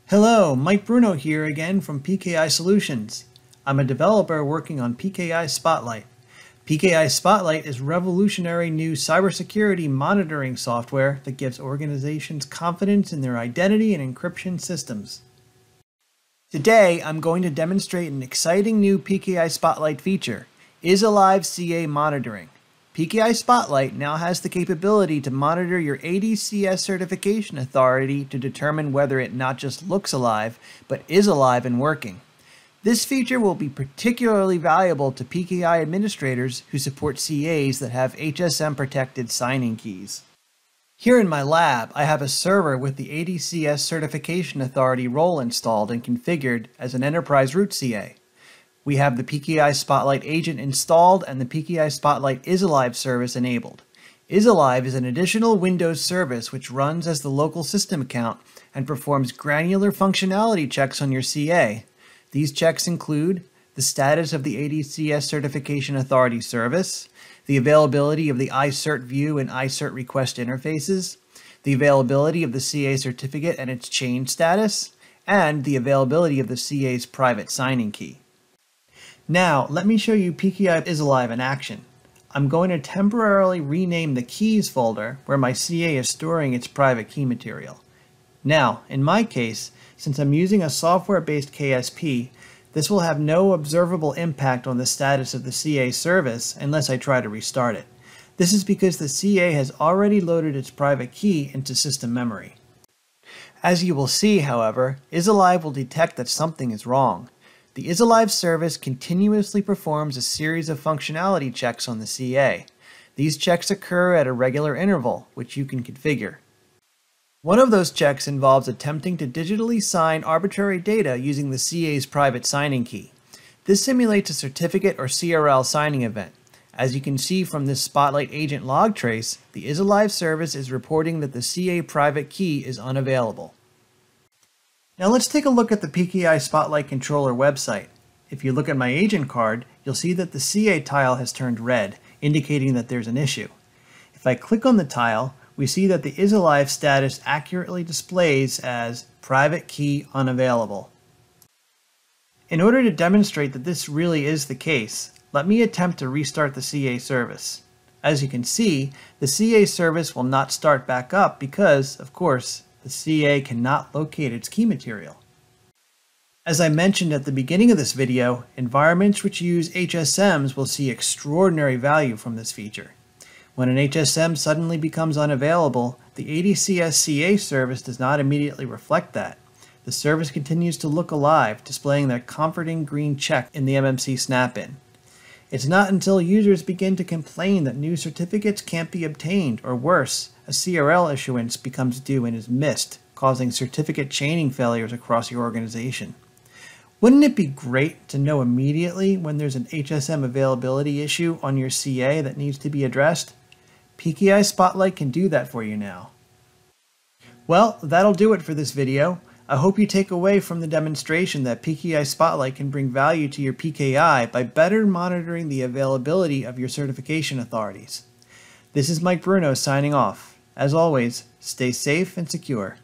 Hello, Mike Bruno here again from PKI Solutions. I'm a developer working on PKI Spotlight. PKI Spotlight is revolutionary new cybersecurity monitoring software that gives organizations confidence in their identity and encryption systems. Today, I'm going to demonstrate an exciting new PKI Spotlight feature, IsAlive CA monitoring. PKI Spotlight now has the capability to monitor your ADCS Certification Authority to determine whether it not just looks alive, but is alive and working. This feature will be particularly valuable to PKI administrators who support CAs that have HSM-protected signing keys. Here in my lab, I have a server with the ADCS Certification Authority role installed and configured as an enterprise root CA. We have the PKI Spotlight agent installed and the PKI Spotlight IsAlive service enabled. IsAlive is an additional Windows service which runs as the local system account and performs granular functionality checks on your CA. These checks include the status of the ADCS Certification Authority service, the availability of the iCert view and iCert request interfaces, the availability of the CA certificate and its change status, and the availability of the CA's private signing key. Now, let me show you PKI IsAlive in action. I'm going to temporarily rename the keys folder where my CA is storing its private key material. Now, in my case, since I'm using a software-based KSP, this will have no observable impact on the status of the CA service unless I try to restart it. This is because the CA has already loaded its private key into system memory. As you will see, however, IsAlive will detect that something is wrong. The IsAlive service continuously performs a series of functionality checks on the CA. These checks occur at a regular interval, which you can configure. One of those checks involves attempting to digitally sign arbitrary data using the CA's private signing key. This simulates a certificate or CRL signing event. As you can see from this Spotlight agent log trace, the IsAlive service is reporting that the CA private key is unavailable. Now let's take a look at the PKI Spotlight controller website. If you look at my agent card, you'll see that the CA tile has turned red, indicating that there's an issue. If I click on the tile, we see that the IsAlive status accurately displays as private key unavailable. In order to demonstrate that this really is the case, let me attempt to restart the CA service. As you can see, the CA service will not start back up because, of course, the CA cannot locate its key material. As I mentioned at the beginning of this video, environments which use HSMs will see extraordinary value from this feature. When an HSM suddenly becomes unavailable, the ADCS CA service does not immediately reflect that. The service continues to look alive, displaying that comforting green check in the MMC snap-in. It's not until users begin to complain that new certificates can't be obtained, or worse, a CRL issuance becomes due and is missed, causing certificate chaining failures across your organization. Wouldn't it be great to know immediately when there's an HSM availability issue on your CA that needs to be addressed? PKI Spotlight can do that for you now. Well, that'll do it for this video. I hope you take away from the demonstration that PKI Spotlight can bring value to your PKI by better monitoring the availability of your certification authorities. This is Mike Bruno signing off. As always, stay safe and secure.